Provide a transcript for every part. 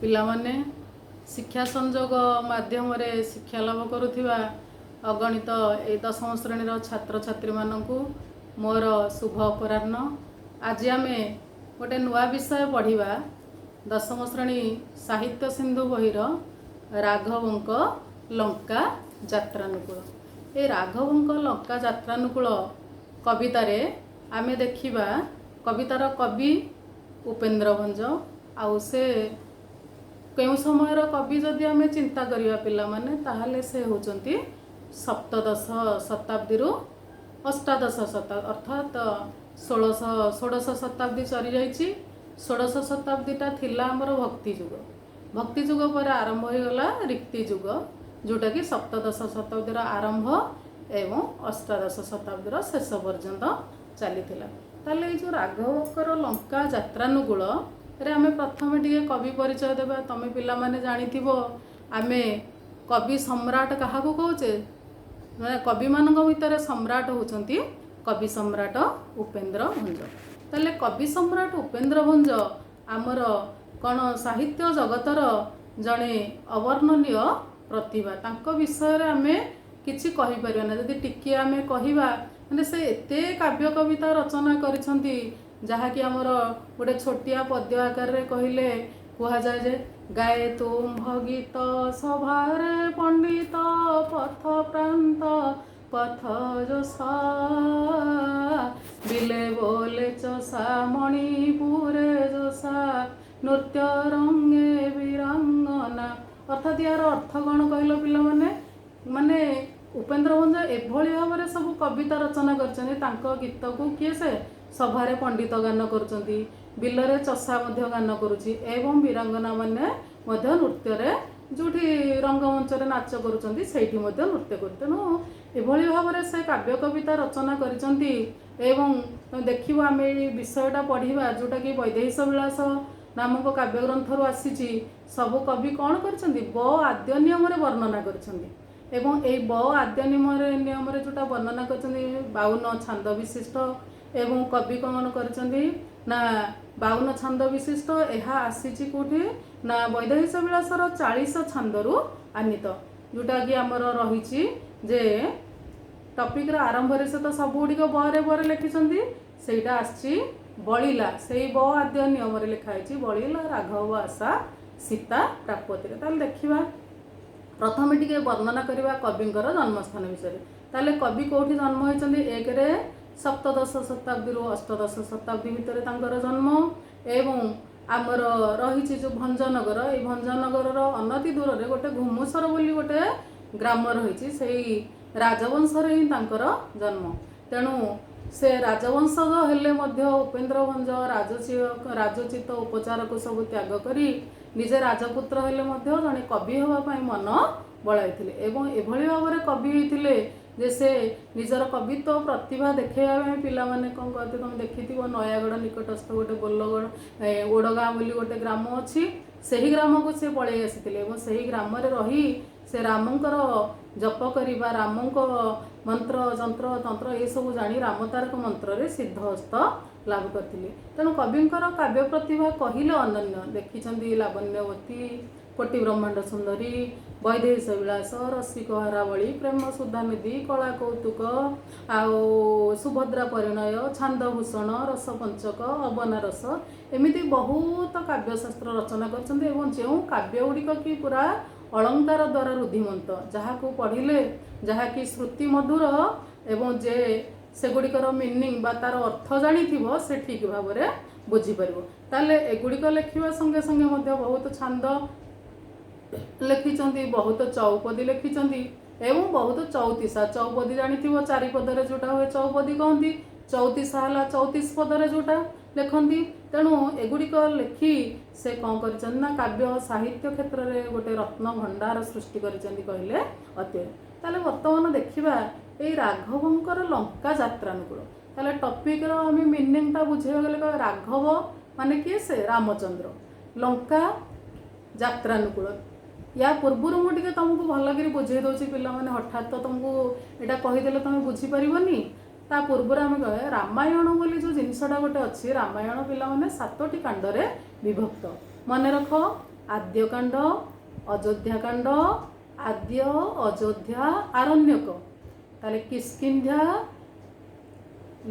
ପିଲାମାନେ ଶିକ୍ଷା ସଂଯୋଗ ମାଧ୍ୟମରେ ଶିକ୍ଷା ଲାଭ କରୁଥିବା ଅଗଣିତ ଏ ଦଶମ ଶ୍ରେଣୀର ଛାତ୍ରଛାତ୍ରୀମାନଙ୍କୁ ମୋର ଶୁଭ ଅପରାହ୍ନ। ଆଜି ଆମେ ଗୋଟେ ନୂଆ ବିଷୟ ପଢ଼ିବା। ଦଶମ ଶ୍ରେଣୀ ସାହିତ୍ୟ ସିନ୍ଧୁ ବହିର ରାଘବଙ୍କ ଲଙ୍କା ଯାତ୍ରାନୁକୂଳ। ଏ ରାଘବଙ୍କ ଲଙ୍କା ଯାତ୍ରାନୁକୂଳ କବିତାରେ ଆମେ ଦେଖିବା କବିତାର କବି ଉପେନ୍ଦ୍ର ଭଞ୍ଜ। ଆଉ ସେ କେଉଁ ସମୟର କବି ଯଦି ଆମେ ଚିନ୍ତା କରିବା ପିଲାମାନେ, ତାହେଲେ ସେ ହେଉଛନ୍ତି ସପ୍ତଦଶ ଶତାବ୍ଦୀରୁ ଅଷ୍ଟାଦଶ ଶତାବ୍ଦୀ, ଅର୍ଥାତ୍ ଷୋଡ଼ଶ ଶତାବ୍ଦୀ ସରିଯାଇଛି। ଷୋଡ଼ଶ ଶତାବ୍ଦୀଟା ଥିଲା ଆମର ଭକ୍ତି ଯୁଗ। ଭକ୍ତି ଯୁଗ ପରେ ଆରମ୍ଭ ହୋଇଗଲା ରୀତି ଯୁଗ, ଯେଉଁଟାକି ସପ୍ତଦଶ ଶତାବ୍ଦୀର ଆରମ୍ଭ ଏବଂ ଅଷ୍ଟାଦଶ ଶତାବ୍ଦୀର ଶେଷ ପର୍ଯ୍ୟନ୍ତ ଚାଲିଥିଲା। ତାହେଲେ ଏଇ ଯେଉଁ ରାଘବଙ୍କର ଲଙ୍କା ଯାତ୍ରାନୁକୂଳରେ ଆମେ ପ୍ରଥମେ ଟିକେ କବି ପରିଚୟ ଦେବା। ତମେ ପିଲାମାନେ ଜାଣିଥିବ ଆମେ କବି ସମ୍ରାଟ କାହାକୁ କହୁଛେ? କବିମାନଙ୍କ ଭିତରେ ସମ୍ରାଟ ହେଉଛନ୍ତି କବି ସମ୍ରାଟ ଉପେନ୍ଦ୍ର ଭଞ୍ଜ। ତାହେଲେ କବି ସମ୍ରାଟ ଉପେନ୍ଦ୍ର ଭଞ୍ଜ ଆମର କ'ଣ ସାହିତ୍ୟ ଜଗତର ଜଣେ ଅବର୍ଣ୍ଣନୀୟ ପ୍ରତିଭା। ତାଙ୍କ ବିଷୟରେ ଆମେ କିଛି କହିପାରିବା ନା। ଯଦି ଟିକିଏ ଆମେ କହିବା, ମାନେ ସେ ଏତେ କାବ୍ୟ କବିତା ରଚନା କରିଛନ୍ତି, ଯାହାକି ଆମର ଗୋଟେ ଛୋଟିଆ ପଦ୍ୟ ଆକାରରେ କହିଲେ କୁହାଯାଏ ଯେ ଗାଏ ତୁମ୍ଭ ଗୀତ ସଭାରେ ପଣ୍ଡିତ ପଥ ପ୍ରାନ୍ତ ପଥ ଯୋଷା ବିଲେ ବୋଲେ ଚଷା ମଣିପୁରେ ଯୋଷା ନୃତ୍ୟ ରଙ୍ଗେ ବୀରାଙ୍ଗନା। ଅର୍ଥାତ୍ ୟାର ଅର୍ଥ କ'ଣ କହିଲ ପିଲାମାନେ? ମାନେ ଉପେନ୍ଦ୍ର ଭଞ୍ଜ ଏଭଳି ଭାବରେ ସବୁ କବିତା ରଚନା କରିଛନ୍ତି, ତାଙ୍କ ଗୀତକୁ କିଏ ସେ ସଭାରେ ପଣ୍ଡିତ ଗାନ କରୁଛନ୍ତି, ବିଲରେ ଚଷା ମଧ୍ୟ ଗାନ କରୁଛି ଏବଂ ବୀରାଙ୍ଗନା ମାନେ ମଧ୍ୟ ନୃତ୍ୟରେ, ଯେଉଁଠି ରଙ୍ଗମଞ୍ଚରେ ନାଚ କରୁଛନ୍ତି ସେଇଠି ମଧ୍ୟ ନୃତ୍ୟ କରୁଛନ୍ତି। ତେଣୁ ଏଭଳି ଭାବରେ ସେ କାବ୍ୟ କବିତା ରଚନା କରିଛନ୍ତି। ଏବଂ ଦେଖିବ ଆମେ ଏଇ ବିଷୟଟା ପଢ଼ିବା, ଯେଉଁଟାକି ବୈଦେହୀଶ ବିଳାସ ନାମକ କାବ୍ୟଗ୍ରନ୍ଥରୁ ଆସିଛି। ସବୁ କବି କ'ଣ କରିଛନ୍ତି? ବ ଆଦ୍ୟ ନିୟମରେ ବର୍ଣ୍ଣନା କରିଛନ୍ତି। ଏବଂ ଏଇ ବ ଆଦ୍ୟ ନିୟମରେ ଯେଉଁଟା ବର୍ଣ୍ଣନା କରିଛନ୍ତି 52 ଛାନ୍ଦ ବିଶିଷ୍ଟ। ଏବଂ କବି କ'ଣ କରିଛନ୍ତି ନା 52 ଛାନ୍ଦ ବିଶିଷ୍ଟ। ଏହା ଆସିଛି କେଉଁଠି ନା ବୈଦେହୀଶ ବିଳାସର 40 ଛାନ୍ଦରୁ ଆନିତ, ଯେଉଁଟାକି ଆମର ରହିଛି ଯେ ଟପିକ୍ର ଆରମ୍ଭରେ ସେ ତ ସବୁଗୁଡ଼ିକ ବରେ ବରେ ଲେଖିଛନ୍ତି। ସେଇଟା ଆସିଛି ବଳିଲା, ସେଇ ବ ଆଦ୍ୟ ନିୟମରେ ଲେଖା ହେଇଛି ବଳିଲା ରାଘବ ଆଶା ସୀତା ପ୍ରାପତିରେ। ତାହେଲେ ଦେଖିବା ପ୍ରଥମେ ଟିକେ ବର୍ଣ୍ଣନା କରିବା କବିଙ୍କର ଜନ୍ମସ୍ଥାନ ବିଷୟରେ। ତାହେଲେ କବି କେଉଁଠି ଜନ୍ମ ହୋଇଛନ୍ତି? ଏକରେ ସପ୍ତଦଶ ଶତାବ୍ଦୀରୁ ଅଷ୍ଟଦଶ ଶତାବ୍ଦୀ ଭିତରେ ତାଙ୍କର ଜନ୍ମ। ଏବଂ ଆମର ରହିଛି ଯେଉଁ ଭଞ୍ଜନଗର, ଏଇ ଭଞ୍ଜନଗରର ଅନତି ଦୂରରେ ଗୋଟେ ଘୁମୁସର ବୋଲି ଗୋଟେ ଗ୍ରାମ ରହିଛି। ସେଇ ରାଜବଂଶରେ ହିଁ ତାଙ୍କର ଜନ୍ମ। ତେଣୁ ସେ ରାଜବଂଶଜ ହେଲେ ମଧ୍ୟ ଉପେନ୍ଦ୍ର ଭଞ୍ଜ ରାଜୋଚିତ ଉପଚାରକୁ ସବୁ ତ୍ୟାଗ କରି ନିଜେ ରାଜପୁତ୍ର ହେଲେ ମଧ୍ୟ ଜଣେ କବି ହେବା ପାଇଁ ମନ ବଳାଇଥିଲେ। ଏବଂ ଏଭଳି ଭାବରେ କବି ହୋଇଥିଲେ ଯେ ସେ ନିଜର କବିତ୍ୱ ପ୍ରତିଭା ଦେଖାଇବା ପାଇଁ ପିଲାମାନେ କ'ଣ କରନ୍ତି? ତୁମେ ଦେଖିଥିବ ନୟାଗଡ଼ ନିକଟସ୍ଥ ଗୋଟେ ଓଡ଼ଗାଁ ବୋଲି ଗୋଟେ ଗ୍ରାମ ଅଛି। ସେହି ଗ୍ରାମକୁ ସେ ପଳାଇ ଆସିଥିଲେ ଏବଂ ସେହି ଗ୍ରାମରେ ରହି ସେ ରାମଙ୍କର ଜପ କରିବା, ରାମଙ୍କ ମନ୍ତ୍ର ଯନ୍ତ୍ର ତନ୍ତ୍ର ଏସବୁ ଜାଣି ରାମତାରକ ମନ୍ତ୍ରରେ ସିଦ୍ଧହସ୍ତ ଲାଭ କରିଥିଲେ। ତେଣୁ କବିଙ୍କର କାବ୍ୟ ପ୍ରତିଭା କହିଲେ ଅନନ୍ୟ। ଦେଖିଛନ୍ତି ଲାବଣ୍ୟବତୀ, କୋଟି ବ୍ରହ୍ମାଣ୍ଡ ସୁନ୍ଦରୀ, ବୈଦେହୀଶ ବିଳାସ, ରସିକ ହାରାବଳୀ, ପ୍ରେମ ସୁଧାନିଧି, କଳା କୌତୁକ, ଆଉ ସୁଭଦ୍ରା ପରିଣୟ, ଛାନ୍ଦଭୂଷଣ, ରସପଞ୍ଚକ, ଅବନାରସ, ଏମିତି ବହୁତ କାବ୍ୟଶାସ୍ତ୍ର ରଚନା କରିଛନ୍ତି। ଏବଂ ଯେଉଁ କାବ୍ୟ ଗୁଡ଼ିକ କି ପୁରା ଅଳଙ୍କାର ଦ୍ୱାରା ରୁଦ୍ଧିମନ୍ତ, ଯାହାକୁ ପଢ଼ିଲେ ଯାହାକି ଶ୍ରୁତି ମଧୁର ଏବଂ ଯେ ସେଗୁଡ଼ିକର ମିନିଂ ବା ତାର ଅର୍ଥ ଜାଣିଥିବ ସେ ଠିକ୍ ଭାବରେ ବୁଝିପାରିବ। ତାହେଲେ ଏଗୁଡ଼ିକ ଲେଖିବା ସଙ୍ଗେ ସଙ୍ଗେ ମଧ୍ୟ ବହୁତ ଛାନ୍ଦ ଲେଖିଛନ୍ତି, ବହୁତ ଚଉପଦୀ ଲେଖିଛନ୍ତି ଏବଂ ବହୁତ ଚଉତିଶା। ଚଉପଦୀ ଜାଣିଥିବ, ଚାରିପଦରେ ଯେଉଁଟା ହୁଏ ଚଉପଦୀ କହନ୍ତି। ଚଉତିଶା ହେଲା 34 ପଦରେ ଯେଉଁଟା ଲେଖନ୍ତି। ତେଣୁ ଏଗୁଡ଼ିକ ଲେଖି ସେ କ'ଣ କରିଛନ୍ତି ନା କାବ୍ୟ ସାହିତ୍ୟ କ୍ଷେତ୍ରରେ ଗୋଟେ ରତ୍ନ ଭଣ୍ଡାର ସୃଷ୍ଟି କରିଛନ୍ତି କହିଲେ ଅତ୍ୟୁକ୍ତି। ତାହେଲେ ବର୍ତ୍ତମାନ ଦେଖିବା ଏଇ ରାଘବଙ୍କର ଲଙ୍କା ଯାତ୍ରାନୁକୂଳ। ତାହେଲେ ଟପିକ୍ର ଆମେ ମିନିଂଟା ବୁଝିବାକୁ ଗଲେ ରାଘବ ମାନେ କିଏ? ସେ ରାମଚନ୍ଦ୍ର। ଲଙ୍କା ଯାତ୍ରାନୁକୂଳ, ୟା ପୂର୍ବରୁ ମୁଁ ଟିକେ ତୁମକୁ ଭଲକରି ବୁଝେଇ ଦେଉଛି ପିଲାମାନେ। ହଠାତ୍ ତ ତୁମକୁ ଏଇଟା କହିଦେଲେ ତୁମେ ବୁଝିପାରିବନି। ତା ପୂର୍ବରୁ ଆମେ କହିବା ରାମାୟଣ ବୋଲି ଯେଉଁ ଜିନିଷଟା ଗୋଟେ ଅଛି। ରାମାୟଣ ପିଲାମାନେ 7ଟି କାଣ୍ଡରେ ବିଭକ୍ତ। ମନେ ରଖ, ଆଦ୍ୟକାଣ୍ଡ, ଅଯୋଧ୍ୟାକାଣ୍ଡ, ଆଦ୍ୟ, ଅଯୋଧ୍ୟା, ଆରଣ୍ୟକ। ତାହେଲେ କିଷ୍କିନ୍ଧ୍ୟା,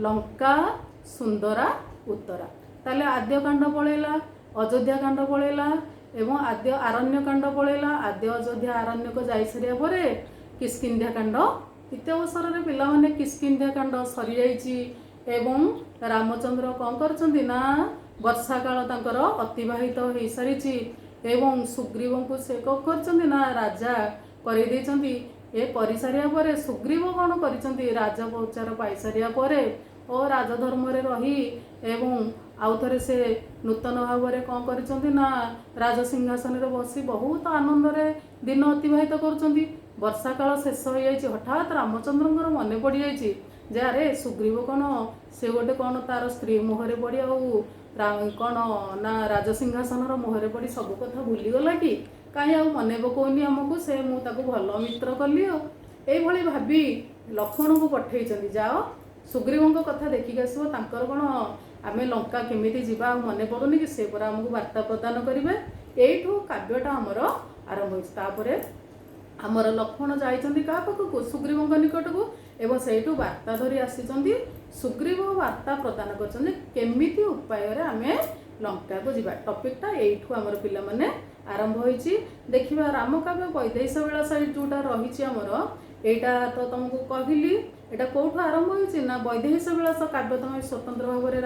ଲଙ୍କା, ସୁନ୍ଦରା, ଉତ୍ତରା। ତାହେଲେ ଆଦ୍ୟକାଣ୍ଡ ପଳେଇଲା, ଅଯୋଧ୍ୟାକାଣ୍ଡ ପଳେଇଲା ଏବଂ ଆଦ୍ୟ ଆରଣ୍ୟକାଣ୍ଡ ପଳେଇଲା। ଆଦ୍ୟ, ଅଯୋଧ୍ୟା, ଆରଣ୍ୟକ ଯାଇସାରିବା ପରେ କିଷ୍କିନ୍ଧ୍ୟାକାଣ୍ଡ। ଇତ୍ୟବସରରେ ପିଲାମାନେ କିଷ୍କିନ୍ଧ୍ୟାକାଣ୍ଡ ସରିଯାଇଛି ଏବଂ ରାମଚନ୍ଦ୍ର କ'ଣ କରିଛନ୍ତି ନା ବର୍ଷା କାଳ ତାଙ୍କର ଅତିବାହିତ ହୋଇସାରିଛି ଏବଂ ସୁଗ୍ରୀବଙ୍କୁ ସେ କ'ଣ କରିଛନ୍ତି ନା ରାଜା କରିଦେଇଛନ୍ତି। ଏ କରିସାରିବା ପରେ ସୁଗ୍ରୀବ କ'ଣ କରିଛନ୍ତି, ରାଜପରିଚାର ପାଇସାରିବା ପରେ ଓ ରାଜଧର୍ମରେ ରହି ଏବଂ ଆଉ ଥରେ ସେ ନୂତନ ଭାବରେ କ'ଣ କରିଛନ୍ତି ନା ରାଜସିଂହାସନରେ ବସି ବହୁତ ଆନନ୍ଦରେ ଦିନ ଅତିବାହିତ କରୁଛନ୍ତି। ବର୍ଷା କାଳ ଶେଷ ହୋଇଯାଇଛି। ହଠାତ୍ ରାମଚନ୍ଦ୍ରଙ୍କର ମନେ ପଡ଼ିଯାଇଛି ଯେ ଆରେ ସୁଗ୍ରୀବ କ'ଣ ସେ ଗୋଟେ କ'ଣ ତାର ସ୍ତ୍ରୀ ମୁହଁରେ ପଡ଼ି ଆଉ କ'ଣ ନା ରାଜସିଂହାସନର ମୁହଁରେ ପଡ଼ି ସବୁ କଥା ଭୁଲିଗଲା କି, କାହିଁ ଆଉ ମନେ ପକାଉନି ଆମକୁ, ସେ ମୁଁ ତାକୁ ଭଲ ମିତ୍ର କଲି ଆଉ। ଏଇଭଳି ଭାବି ଲକ୍ଷ୍ମଣଙ୍କୁ ପଠେଇଛନ୍ତି, ଯାଅ ସୁଗ୍ରୀବଙ୍କ କଥା ଦେଖିକି ଆସିବ, ତାଙ୍କର କ'ଣ ଆମେ ଲଙ୍କା କେମିତି ଯିବା ଆଉ ମନେ ପଡ଼ୁନି କି, ସେ ପରା ଆମକୁ ବାର୍ତ୍ତା ପ୍ରଦାନ କରିବେ। ଏଇଠୁ କାବ୍ୟଟା ଆମର ଆରମ୍ଭ ହୋଇଛି। ତାପରେ ଆମର ଲକ୍ଷ୍ମଣ ଯାଇଛନ୍ତି କାହା ପାଖକୁ, ସୁଗ୍ରୀବଙ୍କ ନିକଟକୁ ଏବଂ ସେଇଠୁ ବାର୍ତ୍ତା ଧରି ଆସିଛନ୍ତି। ସୁଗ୍ରୀବ ବାର୍ତ୍ତା ପ୍ରଦାନ କରିଛନ୍ତି କେମିତି ଉପାୟରେ ଆମେ ଲଙ୍କାକୁ ଯିବା। ଟପିକଟା ଏଇଠୁ ଆମର ପିଲାମାନେ ଆରମ୍ଭ ହୋଇଛି। ଦେଖିବା ରାମକାବ୍ୟ ବୈଦେହୀଶ ବିଳାସ ଯେଉଁଟା ରହିଛି ଆମର, ଏଇଟା ତ ତୁମକୁ କହିଲି ଏଇଟା କେଉଁଠୁ ଆରମ୍ଭ ହୋଇଛି ନା ବୈଦେହୀଶ ବିଳାସ କାବ୍ୟ। ତୁମେ ସ୍ୱତନ୍ତ୍ର ଭାବରେ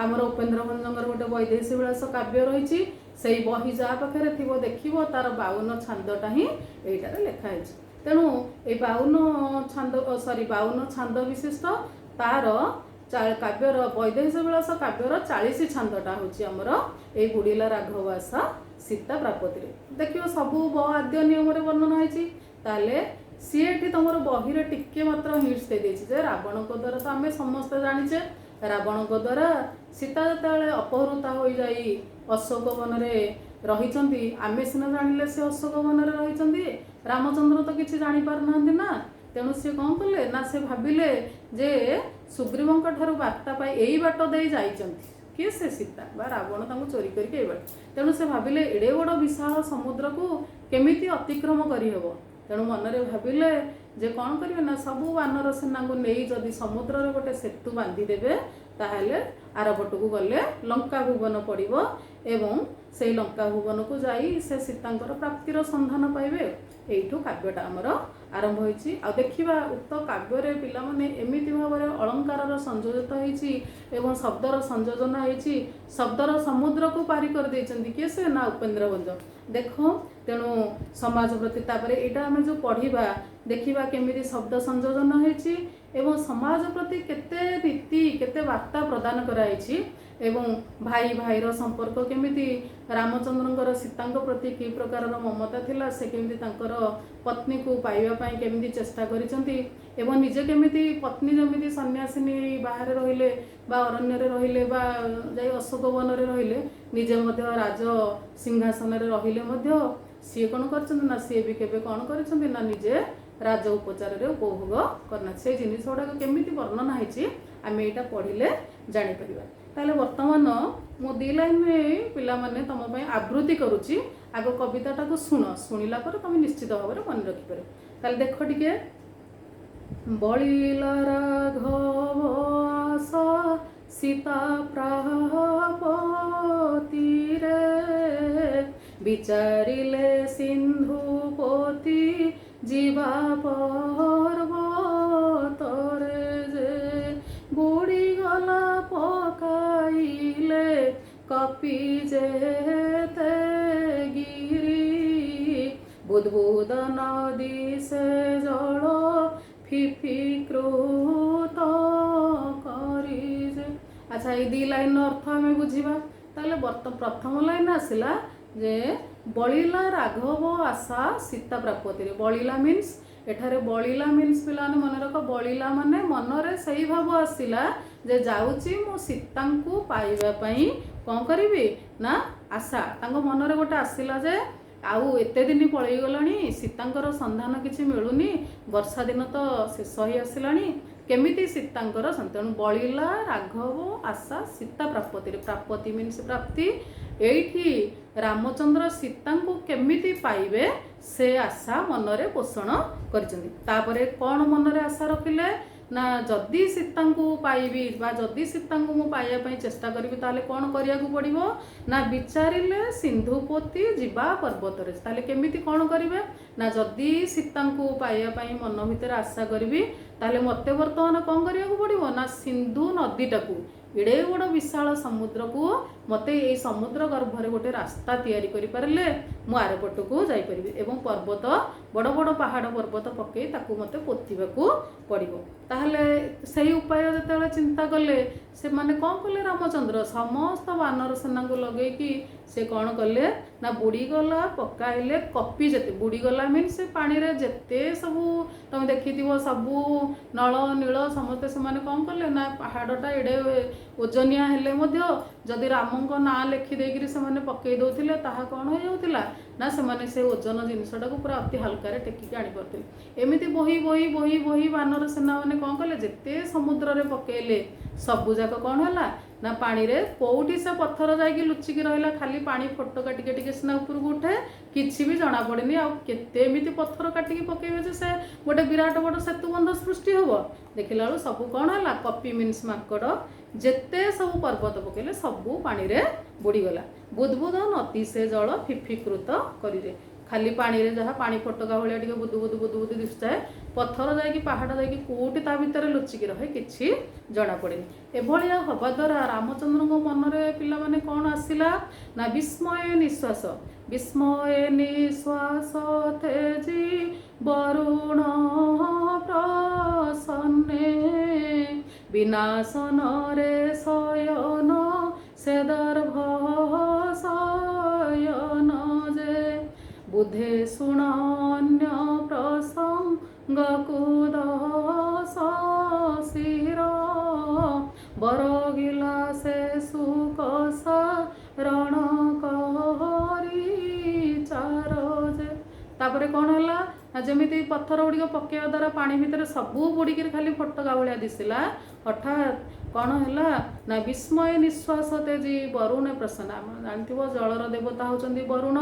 ଆମର ଉପେନ୍ଦ୍ର ଭଞ୍ଜଙ୍କର ଗୋଟେ ବୈଦେହୀଶ ବିଳାସ କାବ୍ୟ ରହିଛି। ସେଇ ବହି ଯାହା ପାଖରେ ଥିବ ଦେଖିବ ତାର 52 ଛାନ୍ଦଟା ହିଁ ଏଇଟାରେ ଲେଖା ହେଇଛି। ତେଣୁ ଏଇ 52 ଛାନ୍ଦ ବିଶିଷ୍ଟ ତାର କାବ୍ୟର ବୈଦେହୀଶ ବିଳାସ କାବ୍ୟର 40 ଛାନ୍ଦଟା ହେଉଛି ଆମର ଏଇ ବୁଡ଼ିଲା ରାଘବ ଆଶା ସୀତା ପ୍ରାପତିରେ। ଦେଖିବ ସବୁ ଆଦ୍ୟ ନିୟମରେ ବର୍ଣ୍ଣନା ହେଇଛି। ତାହେଲେ ସିଏ ଏଠି ତମର ବହିରେ ଟିକେ ମାତ୍ର ହିଣ୍ଟସ୍ ଦେଇଦେଇଛି ଯେ ରାବଣଙ୍କ ଦ୍ୱାରା ତ ଆମେ ସମସ୍ତେ ଜାଣିଛେ, ରାବଣଙ୍କ ଦ୍ୱାରା ସୀତା ଯେତେବେଳେ ଅପହୃତା ହୋଇଯାଇ ଅଶୋକ ବନରେ ରହିଛନ୍ତି, ଆମେ ସିନା ଜାଣିଲେ ସେ ଅଶୋକ ବନରେ ରହିଛନ୍ତି, ରାମଚନ୍ଦ୍ର ତ କିଛି ଜାଣିପାରୁନାହାନ୍ତି ନା। ତେଣୁ ସେ କ'ଣ କଲେ ନା ସେ ଭାବିଲେ ଯେ ସୁଗ୍ରୀବଙ୍କ ଠାରୁ ବାର୍ତ୍ତା ପାଇ ଏଇ ବାଟ ଦେଇ ଯାଇଛନ୍ତି କିଏ, ସେ ସୀତା ବା ରାବଣ ତାଙ୍କୁ ଚୋରି କରିକି ଏଇ ବାଟ। ତେଣୁ ସେ ଭାବିଲେ ଏଡ଼େ ବଡ଼ ବିଶାଳ ସମୁଦ୍ରକୁ କେମିତି ଅତିକ୍ରମ କରିହେବ। ତେଣୁ ମନରେ ଭାବିଲେ ଯେ କ'ଣ କରିବେ ନା ସବୁ ବାନର ସେନାଙ୍କୁ ନେଇ ଯଦି ସମୁଦ୍ରରେ ଗୋଟେ ସେତୁ ବାନ୍ଧିଦେବେ ତାହେଲେ ଆରପଟକୁ ଗଲେ ଲଙ୍କା ଭୁବନ ପଡ଼ିବ ଏବଂ ସେଇ ଲଙ୍କା ଭୁବନକୁ ଯାଇ ସେ ସୀତାଙ୍କର ପ୍ରାପ୍ତିର ସନ୍ଧାନ ପାଇବେ। ଏଇଠୁ କାବ୍ୟଟା ଆମର ଆରମ୍ଭ ହୋଇଛି। ଆଉ ଦେଖିବା ଉକ୍ତ କାବ୍ୟରେ ପିଲାମାନେ ଏମିତି ଭାବରେ ଅଳଙ୍କାରର ସଂଯୋଜିତ ହେଇଛି ଏବଂ ଶବ୍ଦର ସଂଯୋଜନ ହେଇଛି, ଶବ୍ଦର ସମୁଦ୍ରକୁ ପାରି କରିଦେଇଛନ୍ତି କିଏ ସେ ନା ଉପେନ୍ଦ୍ର ଭଞ୍ଜ। ଦେଖ ତେଣୁ ସମାଜ ପ୍ରତି ତାପରେ ଏଇଟା ଆମେ ଯେଉଁ ପଢ଼ିବା ଦେଖିବା କେମିତି ଶବ୍ଦ ସଂଯୋଜନ ହେଇଛି ଏବଂ ସମାଜ ପ୍ରତି କେତେ ନୀତି କେତେ ବାର୍ତ୍ତା ପ୍ରଦାନ କରାଯାଇଛି ଏବଂ ଭାଇ ଭାଇର ସମ୍ପର୍କ କେମିତି, ରାମଚନ୍ଦ୍ରଙ୍କର ସୀତାଙ୍କ ପ୍ରତି କି ପ୍ରକାରର ମମତା ଥିଲା, ସେ କେମିତି ତାଙ୍କର ପତ୍ନୀକୁ ପାଇବା ପାଇଁ କେମିତି ଚେଷ୍ଟା କରିଛନ୍ତି ଏବଂ ନିଜେ କେମିତି ପତ୍ନୀ ଯେମିତି ସନ୍ନ୍ୟାସିନୀ ବାହାରେ ରହିଲେ ବା ଅରଣ୍ୟରେ ରହିଲେ ବା ଯାଇ ଅଶୋକ ବନରେ ରହିଲେ, ନିଜେ ମଧ୍ୟ ରାଜ ସିଂହାସନରେ ରହିଲେ ମଧ୍ୟ ସିଏ କ'ଣ କରିଛନ୍ତି ନା ସିଏ ବି କେବେ କ'ଣ କରିଛନ୍ତି ନା ନିଜେ ରାଜ ଉପଚାରରେ ଉପଭୋଗ କରିନାହାନ୍ତି। ସେଇ ଜିନିଷ ଗୁଡ଼ାକ କେମିତି ବର୍ଣ୍ଣନା ହେଇଛି ଆମେ ଏଇଟା ପଢ଼ିଲେ ଜାଣିପାରିବା। ତାହେଲେ ବର୍ତ୍ତମାନ ମୁଁ 2 ଲାଇନ୍ରେ ପିଲାମାନେ ତୁମ ପାଇଁ ଆବୃତ୍ତି କରୁଛି, ଆଗ କବିତାଟାକୁ ଶୁଣିଲା ପରେ ତୁମେ ନିଶ୍ଚିତ ଭାବରେ ମନେ ରଖିପାରିବ। ତାହେଲେ ଦେଖ ଟିକେ, ବଳିଲା ରାଘବ ଆଶା ସୀତା ପ୍ରାପତିରେ, ବିଚାରିଲେ ସିନ୍ଧୁପତି ଯିବା ପର୍ବତରେ, ଯେ ବୁଡ଼ିଗଲା ପକାଇଲେ କପି ଯେତେ ଗିରି, ବୁଦ୍ବୁଦ ନଦୀ ସେ ଜଳ ଫିଫିକୃତ କରି ଯେ। ଆଚ୍ଛା ଏଇ 2 ଲାଇନ୍ର ଅର୍ଥ ଆମେ ବୁଝିବା। ତାହେଲେ ପ୍ରଥମ ଲାଇନ୍ ଆସିଲା ଯେ ବଳିଲା ରାଘବ ଆଶା ସୀତା ପ୍ରାପତିରେ। ବଳିଲା ମିନ୍ସ ଏଠାରେ ବଳିଲା ମିନ୍ସ ପିଲାମାନେ ମନେ ରଖ, ବଳିଲା ମାନେ ମନରେ ସେଇ ଭାବ ଆସିଲା ଯେ ଯାଉଛି ମୁଁ ସୀତାଙ୍କୁ ପାଇବା ପାଇଁ କ'ଣ କରିବି ନା ଆଶା, ତାଙ୍କ ମନରେ ଗୋଟେ ଆସିଲା ଯେ ଆଉ ଏତେ ଦିନ ପଳେଇଗଲାଣି ସୀତାଙ୍କର ସନ୍ଧାନ କିଛି ମିଳୁନି, ବର୍ଷା ଦିନ ତ ଶେଷ ହୋଇ ଆସିଲାଣି, କେମିତି ସୀତାଙ୍କର ତେଣୁ ବଳିଲା ରାଘବ ଆଶା ସୀତା ପ୍ରାପତିରେ। ପ୍ରାପତି ମିନ୍ସ ପ୍ରାପ୍ତି। ଏଇଠି ରାମଚନ୍ଦ୍ର ସୀତାଙ୍କୁ କେମିତି ପାଇବେ ସେ ଆଶା ମନରେ ପୋଷଣ କରିଛନ୍ତି। ତାପରେ କ'ଣ ମନରେ ଆଶା ରଖିଲେ ନା ଯଦି ସୀତାଙ୍କୁ ପାଇବି ବା ଯଦି ସୀତାଙ୍କୁ ମୁଁ ପାଇବା ପାଇଁ ଚେଷ୍ଟା କରିବି ତାହେଲେ କ'ଣ କରିବାକୁ ପଡ଼ିବ ନା ବିଚାରିଲେ ସିନ୍ଧୁ ପୋତି ଯିବା ପର୍ବତରେ। ତାହେଲେ କେମିତି କ'ଣ କରିବେ ନା ଯଦି ସୀତାଙ୍କୁ ପାଇବା ପାଇଁ ମନ ଭିତରେ ଆଶା କରିବି ତାହେଲେ ମୋତେ ବର୍ତ୍ତମାନ କ'ଣ କରିବାକୁ ପଡ଼ିବ ନା ସିନ୍ଧୁ ନଦୀଟାକୁ ଏଡ଼େ ବଡ଼ ବିଶାଳ ସମୁଦ୍ରକୁ ମୋତେ ଏଇ ସମୁଦ୍ର ଗର୍ଭରେ ଗୋଟେ ରାସ୍ତା ତିଆରି କରିପାରିଲେ ମୁଁ ଆରପଟକୁ ଯାଇପାରିବି ଏବଂ ପର୍ବତ ବଡ଼ ବଡ଼ ପାହାଡ଼ ପର୍ବତ ପକାଇ ତାକୁ ମୋତେ ପୋତିବାକୁ ପଡ଼ିବ। ତାହେଲେ ସେହି ଉପାୟ ଯେତେବେଳେ ଚିନ୍ତା କଲେ ସେମାନେ କ'ଣ କଲେ ରାମଚନ୍ଦ୍ର ସମସ୍ତ ବାନର ସେନାଙ୍କୁ ଲଗେଇକି ସେ କ'ଣ କଲେ ନା ବୁଡ଼ିଗଲା ପକାଇଲେ କପି ଯେତେ ବୁଡ଼ିଗଲା ମିନ୍ସ ସେ ପାଣିରେ ଯେତେ ସବୁ ତୁମେ ଦେଖିଥିବ ସବୁ ନଳ ନୀଳ ସମସ୍ତେ ସେମାନେ କ'ଣ କଲେ ନା ପାହାଡ଼ଟା ଏଡ଼େ ଓଜନିଆ ହେଲେ ମଧ୍ୟ ଯଦି ରାମଙ୍କ ନାଁ ଲେଖି ଦେଇକରି ସେମାନେ ପକାଇ ଦେଉଥିଲେ ତାହା କ'ଣ ହେଇଯାଉଥିଲା ନା ସେମାନେ ସେ ଓଜନ ଜିନିଷଟାକୁ ପୁରା ଅତି ହାଲକାରେ ଟେକିକି ଆଣିପାରୁଥିଲେ। ଏମିତି ବୋହି ବୋହି ବୋହି ବୋହି ବାନର ସେନାମାନେ କ'ଣ କଲେ ଯେତେ ସମୁଦ୍ରରେ ପକାଇଲେ ସବୁଯାକ କ'ଣ ହେଲା ନା ପାଣିରେ କେଉଁଠି ସେ ପଥର ଯାଇକି ଲୁଚିକି ରହିଲା ଖାଲି ପାଣି ଫୋଟକା ଟିକେ ଟିକେ ସିନା ଉପରକୁ ଉଠେ କିଛି ବି ଜଣାପଡ଼େନି। ଆଉ କେତେ ଏମିତି ପଥର କାଟିକି ପକାଇବେ ଯେ ସେ ଗୋଟେ ବିରାଟ ବଡ଼ ସେତୁବନ୍ଧ ସୃଷ୍ଟି ହେବ। ଦେଖିଲା ବେଳୁ ସବୁ କ'ଣ ହେଲା କପି ମିନ୍ସ ମାଙ୍କଡ଼ ଯେତେ ସବୁ ପର୍ବତ ପକାଇଲେ ସବୁ ପାଣିରେ ବୁଡ଼ିଗଲା। ବୁଦବୁଦ ନଦୀ ସେ ଜଳ ଫିଫିକୃତ କରିରେ ଖାଲି ପାଣିରେ ଯାହା ପାଣି ଫୋଟକା ଭଳିଆ ଟିକେ ବୁଦୁ ବୁଦୁ ବୁଦୁ ବୁଦୁ ଦିଶୁଥାଏ ପଥର ଯାଇକି ପାହାଡ଼ ଯାଇକି କେଉଁଠି ତା ଭିତରେ ଲୁଚିକି ରହେ କିଛି ଜଣାପଡ଼େନି। ଏଭଳିଆ ହେବା ଦ୍ୱାରା ରାମଚନ୍ଦ୍ରଙ୍କ ମନରେ ପିଲାମାନେ କ'ଣ ଆସିଲା ନା ବିସ୍ମୟ ନିଶ୍ୱାସ ତେଜି ବରୁଣ ପ୍ରସନ୍ନେ ବିନାଶନରେ ଶୟନ ସେ ଦର୍ଭ ଶୟନ ଯେ ବୁଧେ ଶୁଣ ଅନ୍ୟ ପ୍ରସଙ୍ଗକୁ ଦଶ ଶିର ବରଗିଲା ସେ ସୁକସା ରଣ କରି ଚାର ଯେ। ତାପରେ କ'ଣ ହେଲା ନା ଯେମିତି ପଥର ଗୁଡ଼ିକ ପକାଇବା ଦ୍ୱାରା ପାଣି ଭିତରେ ସବୁ ବୁଡ଼ିକିରି ଖାଲି ଫୋଟକା ଭଳିଆ ଦିଶିଲା ହଠାତ୍ କ'ଣ ହେଲା ନା ବିସ୍ମୟ ନିଶ୍ୱାସ ତେଜି ବରୁଣ ପ୍ରସନ୍ନ। ଆପଣ ଜାଣିଥିବ ଜଳର ଦେବତା ହେଉଛନ୍ତି ବରୁଣ।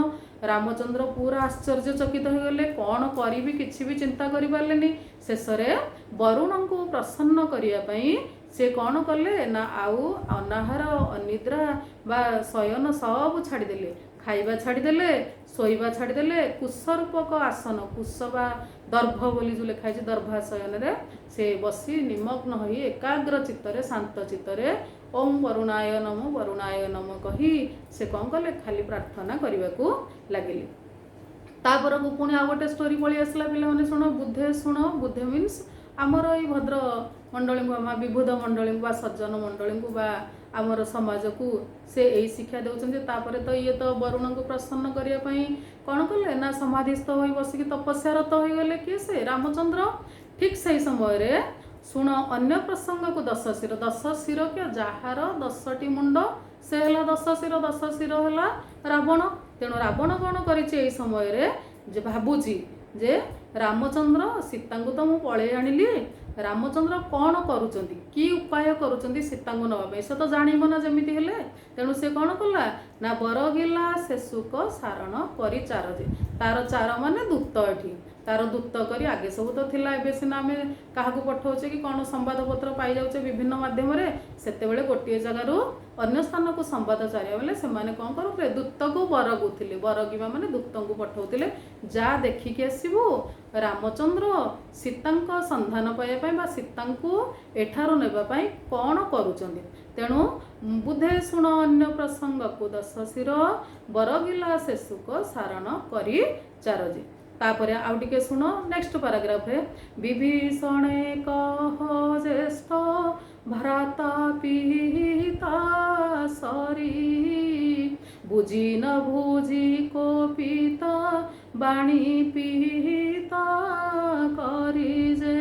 ରାମଚନ୍ଦ୍ର ପୁରା ଆଶ୍ଚର୍ଯ୍ୟଚକିତ ହୋଇଗଲେ କ'ଣ କରିବି କିଛି ବି ଚିନ୍ତା କରିପାରିଲେନି। ଶେଷରେ ବରୁଣଙ୍କୁ ପ୍ରସନ୍ନ କରିବା ପାଇଁ ସେ କ'ଣ କଲେ ନା ଆଉ ଅନାହାର ଅନିଦ୍ରା ବା ଶୟନ ସବୁ ଛାଡ଼ିଦେଲେ ଖାଇବା ଛାଡ଼ିଦେଲେ ଶୋଇବା ଛାଡ଼ିଦେଲେ କୁଶରୂପକ ଆସନ କୁଶ ବା ଦର୍ଭ ବୋଲି ଯେଉଁ ଲେଖା ହେଇଛି ଦର୍ଭାଶୟନରେ ସେ ବସି ନିମଗ୍ନ ହୋଇ ଏକାଗ୍ର ଚିତ୍ତରେ ଶାନ୍ତ ଚିତ୍ତରେ ଓಂ ବରୁଣାୟ ନମ କହି ସେ କ'ଣ କଲେ ଖାଲି ପ୍ରାର୍ଥନା କରିବାକୁ ଲାଗିଲେ। ତାପରକୁ ପୁଣି ଆଉ ଗୋଟେ ଷ୍ଟୋରି ପଳେଇ ଆସିଲା ପିଲାମାନେ ଶୁଣ ବୁଧେ ମିନ୍ସ ଆମର ଏଇ ଭଦ୍ର ମଣ୍ଡଳୀଙ୍କୁ ଆମ ବିବୁଧ ମଣ୍ଡଳୀଙ୍କୁ ବା ସଜ୍ଜନ ମଣ୍ଡଳୀଙ୍କୁ ବା ଆମର ସମାଜକୁ ସେ ଏଇ ଶିକ୍ଷା ଦେଉଛନ୍ତି। ତାପରେ ତ ଇଏ ତ ବରୁଣଙ୍କୁ ପ୍ରସନ୍ନ କରିବା ପାଇଁ କ'ଣ କଲେ ନା ସମାଧିସ୍ଥ ହୋଇ ବସିକି ତପସ୍ୟାରତ ହୋଇଗଲେ କିଏ ସେ ରାମଚନ୍ଦ୍ର। ଠିକ୍ ସେହି ସମୟରେ ଶୁଣ ଅନ୍ୟ ପ୍ରସଙ୍ଗକୁ ଦଶ ଶିର କିଏ ଯାହାର 10ଟି ମୁଣ୍ଡ ସେ ହେଲା 10 ଶିର ହେଲା ରାବଣ। ତେଣୁ ରାବଣ କ'ଣ କରିଛି ଏଇ ସମୟରେ ଯେ ଭାବୁଛି ଯେ ରାମଚନ୍ଦ୍ର ସୀତାଙ୍କୁ ତ ମୁଁ ପଳେଇ ଆଣିଲି ରାମଚନ୍ଦ୍ର କ'ଣ କରୁଛନ୍ତି କି ଉପାୟ କରୁଛନ୍ତି ସୀତାଙ୍କୁ ନେବା ପାଇଁ ସେ ତ ଜାଣିବ ନା ଯେମିତି ହେଲେ। ତେଣୁ ସେ କ'ଣ କଲା ନା ବରଗିଲା ଶେଷୁକ ସାରଣ କରି ଚାର ଯେ ତାର ଚାର ମାନେ ଦୂତ ଏଠି ତାର ଦୂତ କରି ଆଗେ ସବୁ ତ ଥିଲା ଏବେ ସିନା ଆମେ କାହାକୁ ପଠାଉଛେ କି କ'ଣ ସମ୍ବାଦପତ୍ର ପାଇଯାଉଛେ ବିଭିନ୍ନ ମାଧ୍ୟମରେ ସେତେବେଳେ ଗୋଟିଏ ଜାଗାରୁ ଅନ୍ୟ ସ୍ଥାନକୁ ସମ୍ବାଦ ଚାରିବା ବେଳେ ସେମାନେ କ'ଣ କରୁଥିଲେ ଦୂତକୁ ବରଗୁଥିଲେ ବରଗିବା ମାନେ ଦୂତଙ୍କୁ ପଠାଉଥିଲେ ଯା ଦେଖିକି ଆସିବୁ ରାମଚନ୍ଦ୍ର ସୀତାଙ୍କ ସନ୍ଧାନ ପାଇବା ପାଇଁ ବା ସୀତାଙ୍କୁ ଏଠାରୁ ନେବା ପାଇଁ କ'ଣ କରୁଛନ୍ତି। ତେଣୁ ବୁଧେ ଶୁଣ ଅନ୍ୟ ପ୍ରସଙ୍ଗକୁ ଦଶ ଶିର ବରଗିଲା ଶେଷୁକ ସାରଣ କରି ଚାରଜି। ତାପରେ ଆଉ ଟିକେ ଶୁଣ ନେକ୍ସଟ ପାରାଗ୍ରାଫରେ ବିଭୀଷଣେ କହ ଜ୍ୟେଷ୍ଠ ଭ୍ରାତା ପିତା ସରି ବୁଝି ନ ବୁଝି କୋପିତା ବାଣୀ ପିତା କରି ଯେ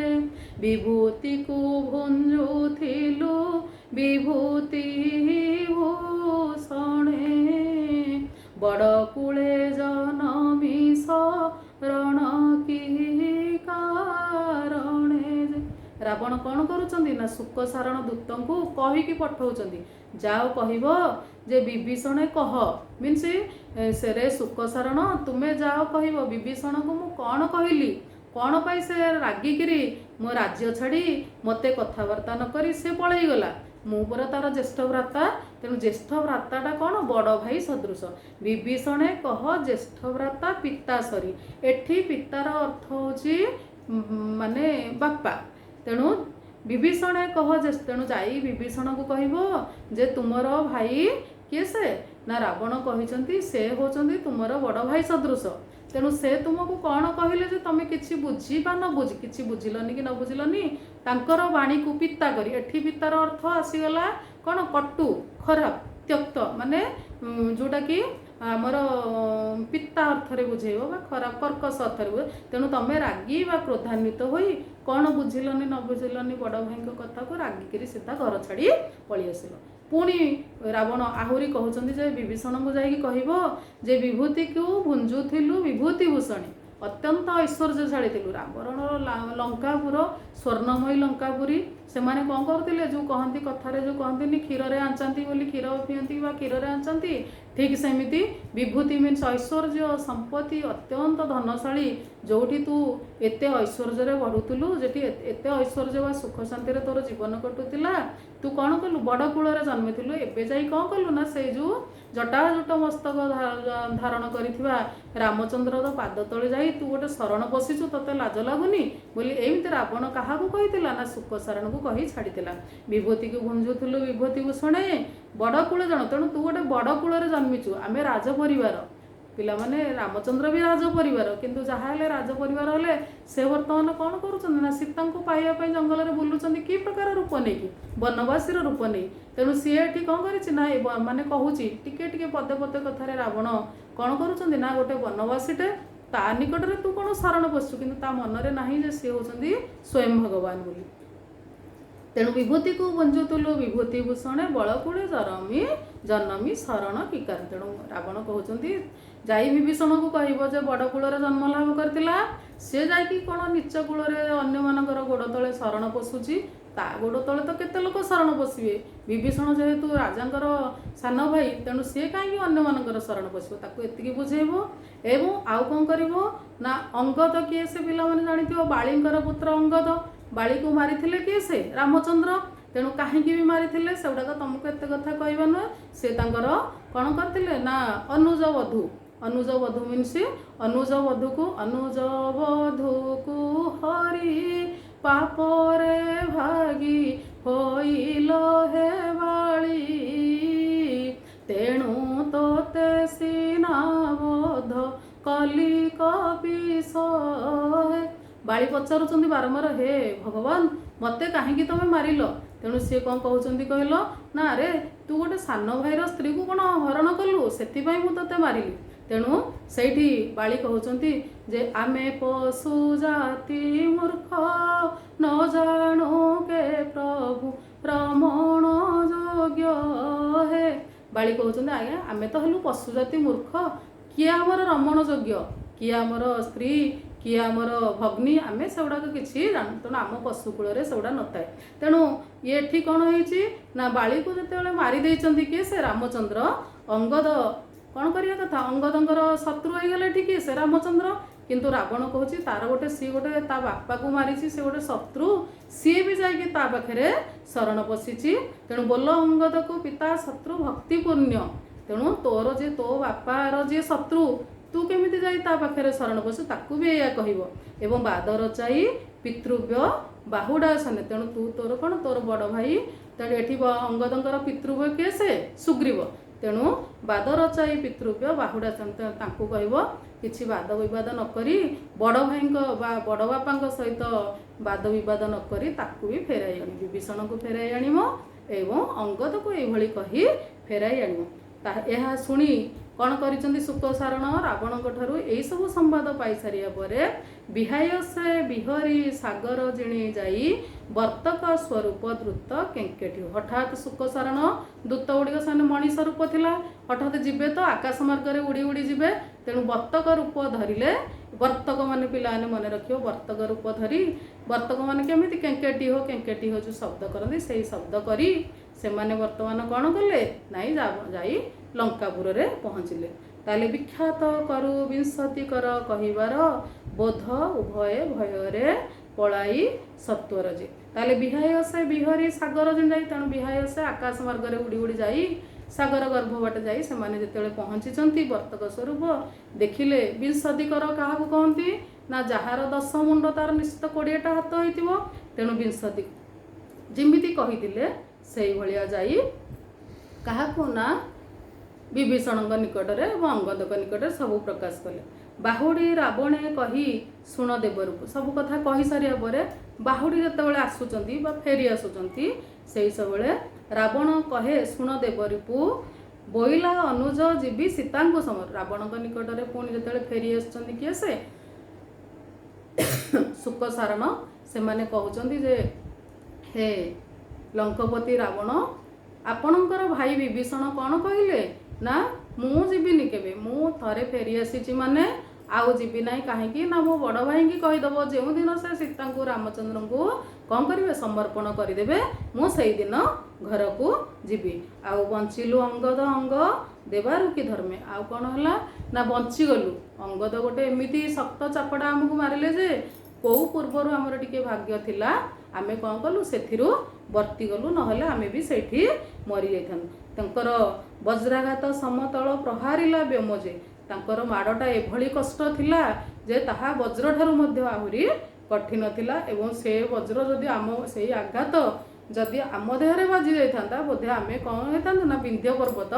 ବିଭୂତିକୁ ଭୁଞ୍ଜୁଥିଲୁ ବିଭୂତି ଭୂଷଣେ ବଡ଼ କୂଳେ ଜନମିଷ ରଣ କି କାରଣେ। ରାବଣ କ'ଣ କରୁଛନ୍ତି ନା ଶୁକ ସାରଣ ଦୂତଙ୍କୁ କହିକି ପଠାଉଛନ୍ତି ଯାଅ କହିବ ଯେ ବିଭୀଷଣେ କହ ମିନ୍ସ ସେରେ ସୁକସାରଣ ତୁମେ ଯାଅ କହିବ ବିଭୀଷଣକୁ ମୁଁ କ'ଣ କହିଲି, କ'ଣ ପାଇଁ ସେ ରାଗିକିରି ମୋ ରାଜ୍ୟ ଛାଡ଼ି ମୋତେ କଥାବାର୍ତ୍ତା ନ କରି ସେ ପଳେଇଗଲା। ମୁଁ ପରା ତାର ଜ୍ୟେଷ୍ଠ ଭ୍ରାତା, ତେଣୁ ଜ୍ୟେଷ୍ଠ ଭ୍ରାତାଟା କ'ଣ ବଡ଼ ଭାଇ ସଦୃଶ। ବିଭୀଷଣେ କହ ଜ୍ୟେଷ୍ଠ ଭ୍ରାତା ପିତା ସରି, ଏଠି ପିତାର ଅର୍ଥ ହେଉଛି ମାନେ ବାପା। ତେଣୁ ବିଭୀଷଣେ କହ ତେଣୁ ଯାଇ ବିଭୀଷଣକୁ କହିବ ଯେ ତୁମର ଭାଇ କିଏ ସେ, ନା ରାବଣ କହିଛନ୍ତି ସେ ହେଉଛନ୍ତି ତୁମର ବଡ଼ ଭାଇ ସଦୃଶ। ତେଣୁ ସେ ତୁମକୁ କ'ଣ କହିଲେ ଯେ ତମେ କିଛି ବୁଝି ବା ନ ବୁଝି, କିଛି ବୁଝିଲନି କି ନ ବୁଝିଲନି, ତାଙ୍କର ବାଣୀକୁ ପିତା କରି, ଏଠି ପିତାର ଅର୍ଥ ଆସିଗଲା କ'ଣ କଟୁ ଖରାପ ତ୍ୟକ୍ତ, ମାନେ ଯେଉଁଟାକି ଆମର ପିତା ଅର୍ଥରେ ବୁଝେଇବ ବା ଖରାପ କର୍କଶ ଅର୍ଥରେ ବୁଝେଇବ। ତେଣୁ ତମେ ରାଗି ବା କ୍ରୋଧାନ୍ୱିତ ହୋଇ କ'ଣ ବୁଝିଲନି ନ ବୁଝିଲନି ବଡ଼ ଭାଇଙ୍କ କଥାକୁ ରାଗିକିରି ସିଧା ଘର ଛାଡ଼ି ପଳେଇ ଆସିଲ। ପୁଣି ରାବଣ ଆହୁରି କହୁଛନ୍ତି ଯେ ବିଭୀଷଣଙ୍କୁ ଯାଇକି କହିବ ଯେ ବିଭୂତିକୁ ଭୁଞ୍ଜୁଥିଲୁ ବିଭୂତି ଭୂଷଣୀ, ଅତ୍ୟନ୍ତ ଐଶ୍ୱର୍ଯ୍ୟଶାଳୀ ଥିଲୁ। ରାବଣର ଲଙ୍କାପୁର ସ୍ୱର୍ଣ୍ଣମୟୀ ଲଙ୍କାପୁରୀ, ସେମାନେ କ'ଣ କରୁଥିଲେ, ଯେଉଁ କହନ୍ତି କଥାରେ ଯେଉଁ କହନ୍ତିନି କ୍ଷୀରରେ ଆଞ୍ଚନ୍ତି ବୋଲି କ୍ଷୀର ପିଅନ୍ତି ବା କ୍ଷୀରରେ ଆଞ୍ଚନ୍ତି, ଠିକ୍ ସେମିତି ବିଭୂତି ମିନ୍ସ ଐଶ୍ୱର୍ଯ୍ୟ ସମ୍ପତ୍ତି, ଅତ୍ୟନ୍ତ ଧନଶାଳୀ। ଯେଉଁଠି ତୁ ଏତେ ଐଶ୍ୱର୍ଯ୍ୟରେ ବଢ଼ୁଥିଲୁ, ଯେଠି ଏତେ ଐଶ୍ୱର୍ଯ୍ୟ ବା ସୁଖ ଶାନ୍ତିରେ ତୋର ଜୀବନ କଟୁଥିଲା, ତୁ କ'ଣ କଲୁ, ବଡ଼ କୂଳରେ ଜନ୍ମିଥିଲୁ। ଏବେ ଯାଇ କ'ଣ କଲୁ ନା ସେଇ ଯେଉଁ ଜଟାଜୁଟ ମସ୍ତକ ଧାରଣ କରିଥିବା ରାମଚନ୍ଦ୍ରର ପାଦ ତଳେ ଯାଇ ତୁ ଗୋଟେ ଶରଣ ପଶିଛୁ, ତୋତେ ଲାଜ ଲାଗୁନି ବୋଲି ଏମିତି ରାବଣ କାହାକୁ କହିଥିଲା ନା ସୁକସାରଣକୁ କହି ଛାଡ଼ିଥିଲା। ବିଭୂତିକୁ ଭୁଞ୍ଜୁଥିଲୁ ବିଭୂତି ଭୂଷଣେ ବଡ଼ କୂଳ ଜଣ, ତେଣୁ ତୁ ଗୋଟେ ବଡ଼ କୂଳରେ ଜନ୍ମିଛୁ। ଆମେ ରାଜ ପରିବାର ପିଲାମାନେ, ରାମଚନ୍ଦ୍ର ବି ରାଜ ପରିବାର, କିନ୍ତୁ ଯାହା ହେଲେ ରାଜ ପରିବାର ହେଲେ ସେ ବର୍ତ୍ତମାନ କ'ଣ କରୁଛନ୍ତି ନା ସୀତାଙ୍କୁ ପାଇବା ପାଇଁ ଜଙ୍ଗଲରେ ବୁଲୁଛନ୍ତି, କି ପ୍ରକାର ରୂପ ନେଇକି, ବନବାସୀର ରୂପ ନେଇ। ତେଣୁ ସିଏ ଏଠି କ'ଣ କରିଛି ନା ମାନେ କହୁଛି ଟିକେ ଟିକେ ପଦେ ପଦେ କଥାରେ ରାବଣ କ'ଣ କରୁଛନ୍ତି ନା ଗୋଟେ ବନବାସୀଟେ ତା ନିକଟରେ ତୁ କ'ଣ ଶରଣ ପଶିଛୁ, କିନ୍ତୁ ତା ମନରେ ନାହିଁ ଯେ ସିଏ ହେଉଛନ୍ତି ସ୍ୱୟଂ ଭଗବାନ ବୋଲି। ତେଣୁ ବିଭୂତିକୁ ଭୁଞ୍ଜୁଥିଲୁ ବିଭୂତି ଭୂଷଣେ ବଳକୂଳେ ଜନମୀ ଶରଣ କିକାର। ତେଣୁ ରାବଣ କହୁଛନ୍ତି ଯାଇ ବିଭୀଷଣକୁ କହିବ ଯେ ବଡ଼ କୂଳରେ ଜନ୍ମ ଲାଭ କରିଥିଲା, ସେ ଯାଇକି କ'ଣ ନିଚ କୂଳରେ ଅନ୍ୟମାନଙ୍କର ଗୋଡ଼ ତଳେ ଶରଣ ପଶୁଛି। ତା ଗୋଡ଼ ତଳେ ତ କେତେ ଲୋକ ଶରଣ ପଶିବେ, ବିଭୀଷଣ ଯେହେତୁ ରାଜାଙ୍କର ସାନ ଭାଇ, ତେଣୁ ସିଏ କାହିଁକି ଅନ୍ୟମାନଙ୍କର ଶରଣ ପଶିବ, ତାକୁ ଏତିକି ବୁଝେଇବ। ଏବଂ ଆଉ କ'ଣ କରିବ ନା ଅଙ୍ଗଦ କିଏ ସେ ପିଲାମାନେ ଜାଣିଥିବ, ବାଳୀଙ୍କର ପୁତ୍ର ଅଙ୍ଗଦ, ବାଳୀକୁ ମାରିଥିଲେ କିଏ ସେ ରାମଚନ୍ଦ୍ର। ତେଣୁ କାହିଁକି ବି ମାରିଥିଲେ ସେଗୁଡ଼ାକ ତମକୁ ଏତେ କଥା କହିବା ନୁହେଁ। ସେ ତାଙ୍କର କ'ଣ କରିଥିଲେ ନା ଅନୁଜ ବଧୂ ମିନ୍ସ ଅନୁଜ ବଧୂକୁ ହରି ପାପରେ ଭାଗି ହୋଇଲ ହେ ବାଳୀ, ତେଣୁ ତୋତେ ସିନା ବୋଧ କଲି କବିଷହେ। ବାଳୀ ପଚାରୁଛନ୍ତି ବାରମ୍ବାର, ହେ ଭଗବାନ ମୋତେ କାହିଁକି ତମେ ମାରିଲ। ତେଣୁ ସିଏ କ'ଣ କହୁଛନ୍ତି କହିଲ ନା ଆରେ ତୁ ଗୋଟେ ସାନ ଭାଇର ସ୍ତ୍ରୀକୁ କ'ଣ ହରଣ କଲୁ, ସେଥିପାଇଁ ମୁଁ ତୋତେ ମାରିଲି। ତେଣୁ ସେଇଠି ବାଳୀ କହୁଛନ୍ତି ଯେ ଆମେ ପଶୁ ଜାତି ମୂର୍ଖ ନ ଜାଣୁ କେ ପ୍ରଭୁ ରମଣ ଯୋଗ୍ୟ ହେ। ବାଳୀ କହୁଛନ୍ତି ଆଜ୍ଞା ଆମେ ତ ହେଲୁ ପଶୁ ଜାତି ମୂର୍ଖ, କିଏ ଆମର ରମଣ ଯୋଗ୍ୟ, କିଏ ଆମର ସ୍ତ୍ରୀ, କିଏ ଆମର ଭଗ୍ନୀ, ଆମେ ସେଗୁଡ଼ାକ କିଛି ଜାଣୁ। ତେଣୁ ଆମ ପଶୁ କୂଳରେ ସେଗୁଡ଼ା ନଥାଏ। ତେଣୁ ଏଠି କ'ଣ ହେଇଛି ନା ବାଳୀକୁ ଯେତେବେଳେ ମାରି ଦେଇଛନ୍ତି କିଏ ସେ ରାମଚନ୍ଦ୍ର, ଅଙ୍ଗଦ କ'ଣ କରିବା କଥା, ଅଙ୍ଗଦଙ୍କର ଶତ୍ରୁ ହେଇଗଲେ ଏଠି କିଏ ସେ ରାମଚନ୍ଦ୍ର। କିନ୍ତୁ ରାବଣ କହୁଛି ତାର ଗୋଟେ ସିଏ ଗୋଟେ ତା ବାପାକୁ ମାରିଛି, ସେ ଗୋଟେ ଶତ୍ରୁ, ସିଏ ବି ଯାଇକି ତା ପାଖରେ ଶରଣ ପଶିଛି। ତେଣୁ ବୋଲ ଅଙ୍ଗଦକୁ ପିତା ଶତ୍ରୁ ଭକ୍ତି ପୁଣ୍ୟ। ତେଣୁ ତୋର ଯିଏ ତୋ ବାପାର ଯିଏ ଶତ୍ରୁ, ତୁ କେମିତି ଯାଇ ତା ପାଖରେ ଶରଣ ପଶୁ, ତାକୁ ବି ଏଇଆ କହିବ। ଏବଂ ବାଦ ରଚାଇ ପିତୃବ୍ୟ ବାହୁଡ଼ା ସନେ, ତେଣୁ ତୁ ତୋର କ'ଣ ତୋର ବଡ଼ ଭାଇ, ତେଣୁ ଏଠି ଅଙ୍ଗଦଙ୍କର ପିତୃବ୍ୟ କିଏ ସେ ସୁଗ୍ରୀବ। ତେଣୁ ବାଦ ରଚାଇ ପିତୃବ୍ୟ ବାହୁଡ଼ା ତାଙ୍କୁ କହିବ କିଛି ବାଦ ବିବାଦ ନ କରି, ବଡ଼ ଭାଇଙ୍କ ବା ବଡ଼ ବାପାଙ୍କ ସହିତ ବାଦ ବିବାଦ ନ କରି ତାକୁ ବି ଫେରାଇ ଆଣିବ, ବିଭୀଷଣକୁ ଫେରାଇ ଆଣିବ ଏବଂ ଅଙ୍ଗଦକୁ ଏଇଭଳି କହି ଫେରାଇ ଆଣିବ। ଏହା ଶୁଣି କ'ଣ କରିଛନ୍ତି ସୁକସାରଣ ରାବଣଙ୍କ ଠାରୁ ଏହିସବୁ ସମ୍ବାଦ ପାଇସାରିବା ପରେ ବିହାୟ ସେ ବିହରି ସାଗର ଜିଣି ଯାଇ ବର୍ତ୍ତକ ସ୍ୱରୂପ ଦ୍ରୁତ କେଙ୍କେଠି। ହଠାତ୍ ସୁକସାରଣ ଦୂତ ଗୁଡ଼ିକ ସେମାନେ ମଣିଷ ରୂପ ଥିଲା, ହଠାତ୍ ଯିବେ ତ ଆକାଶ ମାର୍ଗରେ ଉଡ଼ି ଉଡ଼ି ଯିବେ। ତେଣୁ ବର୍ତ୍ତକ ରୂପ ଧରିଲେ, ବର୍ତ୍ତକ ମାନେ ପିଲାମାନେ ମନେ ରଖିବ, ବର୍ତ୍ତକ ରୂପ ଧରି, ବର୍ତ୍ତକ ମାନେ କେମିତି କେଙ୍କେଟି ହୋ ଯେଉଁ ଶବ୍ଦ କରନ୍ତି ସେଇ ଶବ୍ଦ କରି ସେମାନେ ବର୍ତ୍ତମାନ କ'ଣ କଲେ ନାଇଁ ଯାଇ ଲଙ୍କାପୁରରେ ପହଞ୍ଚିଲେ। ତାହେଲେ ବିଖ୍ୟାତ କରୁ ବିଂଶତିକର କହିବାର ବୋଧ ଉଭୟ ଭୟରେ ପଳାଇ ସତ୍ୱର ଯେ। ତାହେଲେ ବିହାୟ ସେ ବିହରି ସାଗର ଯାଇ, ତେଣୁ ବିହାୟ ସେ ଆକାଶ ମାର୍ଗରେ ଉଡ଼ି ଉଡ଼ି ଯାଇ ସାଗର ଗର୍ଭ ବାଟେ ଯାଇ ସେମାନେ ଯେତେବେଳେ ପହଞ୍ଚିଛନ୍ତି ବର୍ତ୍ତକ ସ୍ୱରୂପ ଦେଖିଲେ। ବିଂଶତିକର କାହାକୁ କହନ୍ତି ନା ଯାହାର 10 ମୁଣ୍ଡ ତାର ନିଶ୍ଚିତ 20ଟା ହାତ ହେଇଥିବ, ତେଣୁ ବିଂଶତି ଯେମିତି କହିଥିଲେ ସେଇଭଳିଆ ଯାଇ କାହାକୁ ନା ବିଭୀଷଣଙ୍କ ନିକଟରେ ଏବଂ ଅଙ୍ଗଦଙ୍କ ନିକଟରେ ସବୁ ପ୍ରକାଶ କଲେ। ବାହୁଡ଼ି ରାବଣେ କହି ଶୁଣ ଦେବରୂପ, ସବୁ କଥା କହିସାରିବା ପରେ ବାହୁଡ଼ି ଯେତେବେଳେ ଆସୁଛନ୍ତି ବା ଫେରି ଆସୁଛନ୍ତି ସେଇ ସବୁବେଳେ ରାବଣ କହେ ଶୁଣ ଦେବରୂପ ବୋଇଲା ଅନୁଜ ଯିବି ସୀତାଙ୍କୁ ସମର। ରାବଣଙ୍କ ନିକଟରେ ପୁଣି ଯେତେବେଳେ ଫେରି ଆସୁଛନ୍ତି କିଏ ସେ ଶୁକ ସାରଣ, ସେମାନେ କହୁଛନ୍ତି ଯେ ହେ ଲଙ୍କପତି ରାବଣ, ଆପଣଙ୍କର ଭାଇ ବିଭୀଷଣ କ'ଣ କହିଲେ ନା ମୁଁ ଯିବିନି କେବେ, ମୁଁ ଥରେ ଫେରି ଆସିଛି ମାନେ ଆଉ ଯିବି ନାହିଁ। କାହିଁକି ନା ମୋ ବଡ଼ ଭାଇଙ୍କି କହିଦେବ ଯେଉଁଦିନ ସେ ସୀତାଙ୍କୁ ରାମଚନ୍ଦ୍ରଙ୍କୁ କ'ଣ କରିବେ ସମର୍ପଣ କରିଦେବେ, ମୁଁ ସେଇଦିନ ଘରକୁ ଯିବି। ଆଉ ବଞ୍ଚିଲୁ ଅଙ୍ଗଦ ଅଙ୍ଗ ଦେବାରୁ କି ଧର୍ମେ, ଆଉ କ'ଣ ହେଲା ନା ବଞ୍ଚିଗଲୁ। ଅଙ୍ଗଦ ଗୋଟେ ଏମିତି ଶକ୍ତ ଚାପଡ଼ା ଆମକୁ ମାରିଲେ ଯେ କେଉଁ ପୂର୍ବରୁ ଆମର ଟିକେ ଭାଗ୍ୟ ଥିଲା, ଆମେ କ'ଣ କଲୁ ସେଥିରୁ ବର୍ତ୍ତିଗଲୁ, ନହେଲେ ଆମେ ବି ସେଇଠି ମରିଯାଇଥାନ୍ତୁ। ତାଙ୍କର ବଜ୍ରାଘାତ ସମତଳ ପ୍ରହାରିଲା ବ୍ୟୋମଜେ, ତାଙ୍କର ମାଡ଼ଟା ଏଭଳି କଷ୍ଟ ଥିଲା ଯେ ତାହା ବଜ୍ରଠାରୁ ମଧ୍ୟ ଆହୁରି କଠିନ ଥିଲା। ଏବଂ ସେ ବଜ୍ର ଯଦି ସେଇ ଆଘାତ ଯଦି ଆମ ଦେହରେ ବାଜି ଯାଇଥାନ୍ତା ବୋଧେ ଆମେ କ'ଣ ହେଇଥାନ୍ତୁ ନା ବିନ୍ଧ୍ୟ ପର୍ବତ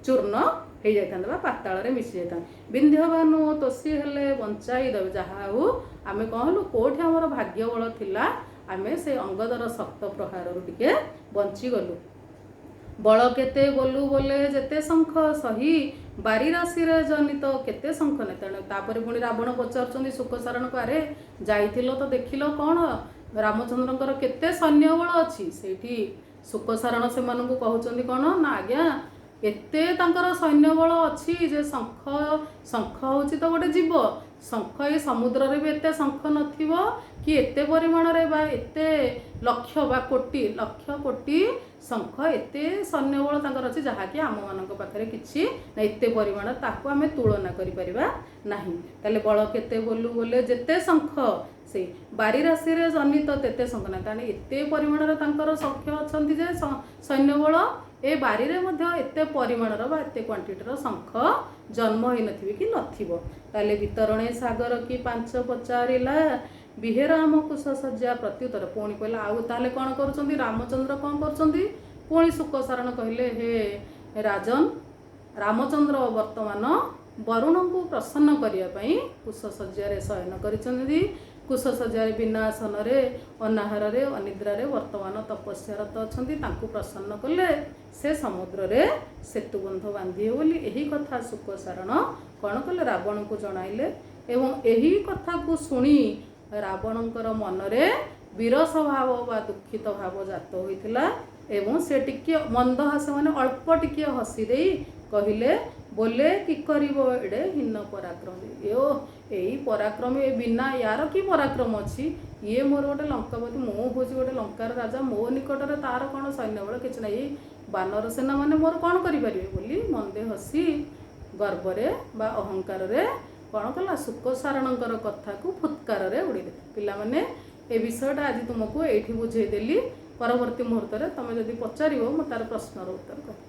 ଚୂର୍ଣ୍ଣ ହେଇଯାଇଥାନ୍ତା ବା ପାତାଳରେ ମିଶି ଯାଇଥାନ୍ତା। ବିନ୍ଧ୍ୟବାନୁ ତୋଷୀ ହେଲେ ବଞ୍ଚାଇ ଦେବେ, ଯାହା ହଉ ଆମେ କ'ଣ ହେଲୁ କେଉଁଠି ଆମର ଭାଗ୍ୟ ବଳ ଥିଲା, ଆମେ ସେ ଅଙ୍ଗଦର ଶକ୍ତ ପ୍ରହାରରୁ ଟିକେ ବଞ୍ଚିଗଲୁ। ବଳ କେତେ ବୋଲୁ ବୋଲେ ଯେତେ ଶଙ୍ଖ ସହି ବାରି ରାଶିରେ ଜନିତ କେତେ ଶଙ୍ଖ ନେ। ତେଣୁ ତାପରେ ପୁଣି ରାବଣ ପଚାରୁଛନ୍ତି ଶୁକ ସାରଣକୁ, ଆରେ ଯାଇଥିଲ ତ ଦେଖିଲ କ'ଣ ରାମଚନ୍ଦ୍ରଙ୍କର କେତେ ସୈନ୍ୟବଳ ଅଛି। ସେଇଠି ଶୁକ ସାରଣ ସେମାନଙ୍କୁ କହୁଛନ୍ତି କ'ଣ ନା ଆଜ୍ଞା ଏତେ ତାଙ୍କର ସୈନ୍ୟବଳ ଅଛି ଯେ ଶଙ୍ଖ ହେଉଛି ତ ଗୋଟେ ଜୀବ, ଶଙ୍ଖ ଏ ସମୁଦ୍ରରେ ବି ଏତେ ଶଙ୍ଖ ନଥିବ କି ଏତେ ପରିମାଣରେ ବା ଏତେ ଲକ୍ଷ ବା ଲକ୍ଷ କୋଟି ଶଙ୍ଖ ଏତେ ସୈନ୍ୟବଳ ତାଙ୍କର ଅଛି ଯାହାକି ଆମମାନଙ୍କ ପାଖରେ କିଛି ନା ଏତେ ପରିମାଣ ତାକୁ ଆମେ ତୁଳନା କରିପାରିବା ନାହିଁ। ତାହେଲେ ବଳ କେତେ ବୋଲୁ ବୋଲେ ଯେତେ ଶଙ୍ଖ ସେଇ ବାରି ରାଶିରେ ଜନିତ ତେତେ ଶଙ୍ଖ ନାହିଁ। ତାହେଲେ ଏତେ ପରିମାଣରେ ତାଙ୍କର ଶଙ୍ଖ ଅଛନ୍ତି ଯେ ସୈନ୍ୟବଳ ଏ ବାରିରେ ମଧ୍ୟ ଏତେ ପରିମାଣର ବା ଏତେ କ୍ୱାଣ୍ଟିଟିର ଶଙ୍ଖ ଜନ୍ମ ହେଇନଥିବେ କି ନଥିବ। ତାହେଲେ ବିତରଣେ ସାଗର କି 5 ପଚାରିଲା ବିହେର ଆମ କୁଶ ସଜ୍ଜା ପ୍ରତ୍ୟୁତ୍ତର। ପୁଣି କହିଲା ଆଉ ତାହେଲେ କ'ଣ କରୁଛନ୍ତି ରାମଚନ୍ଦ୍ର କ'ଣ କରୁଛନ୍ତି, ପୁଣି ଶୁକ ସାରଣ କହିଲେ ହେ ରାଜନ, ରାମଚନ୍ଦ୍ର ବର୍ତ୍ତମାନ ବରୁଣଙ୍କୁ ପ୍ରସନ୍ନ କରିବା ପାଇଁ କୁଶ ସଜ୍ଜାରେ ଶୟନ କରିଛନ୍ତି। କୁଶ ସଜ୍ଜାରେ ବିନା ଆସନରେ ଅନାହାରରେ ଅନିଦ୍ରାରେ ବର୍ତ୍ତମାନ ତପସ୍ୟାରତ ଅଛନ୍ତି। ତାଙ୍କୁ ପ୍ରସନ୍ନ କଲେ ସେ ସମୁଦ୍ରରେ ସେତୁବନ୍ଧ ବାନ୍ଧିବେ ବୋଲି ଏହି କଥା ଶୁକ ସାରଣ କ'ଣ କଲେ ରାବଣଙ୍କୁ ଜଣାଇଲେ। ଏବଂ ଏହି କଥାକୁ ଶୁଣି ରାବଣଙ୍କର ମନରେ ବିରସ ଭାବ ବା ଦୁଃଖିତ ଭାବ ଜାତ ହୋଇଥିଲା ଏବଂ ସେ ଟିକିଏ ମନ୍ଦ ହାସ ମାନେ ଅଳ୍ପ ଟିକିଏ ହସି ଦେଇ କହିଲେ ବୋଲେ କି କରିବ ଏଡ଼େ ହୀନ ପରାକ୍ରମ। ଏଇ ପରାକ୍ରମ ଏ ବିନା ୟାର କି ପରାକ୍ରମ ଅଛି, ଇଏ ମୋର ଗୋଟେ ଲଙ୍କାପତି, ମୁଁ ହେଉଛି ଗୋଟେ ଲଙ୍କାର ରାଜା, ମୋ ନିକଟରେ ତାର କ'ଣ ସୈନ୍ୟବଳ କିଛି ନାହିଁ, ବାନର ସେନା ମାନେ ମୋର କ'ଣ କରିପାରିବେ ବୋଲି ମନ୍ଦେ ହସି ଗର୍ବରେ ବା ଅହଙ୍କାରରେ କ'ଣ କଲା ଶୁକ ସାରଣଙ୍କର କଥାକୁ ଫୁତ୍କାରରେ ଉଡ଼ିଦେଲେ। ପିଲାମାନେ ଏ ବିଷୟଟା ଆଜି ତୁମକୁ ଏଇଠି ବୁଝେଇଦେଲି। ପରବର୍ତ୍ତୀ ମୁହୂର୍ତ୍ତରେ ତୁମେ ଯଦି ପଚାରିବ ମୁଁ ତାର ପ୍ରଶ୍ନର ଉତ୍ତର କହିବି।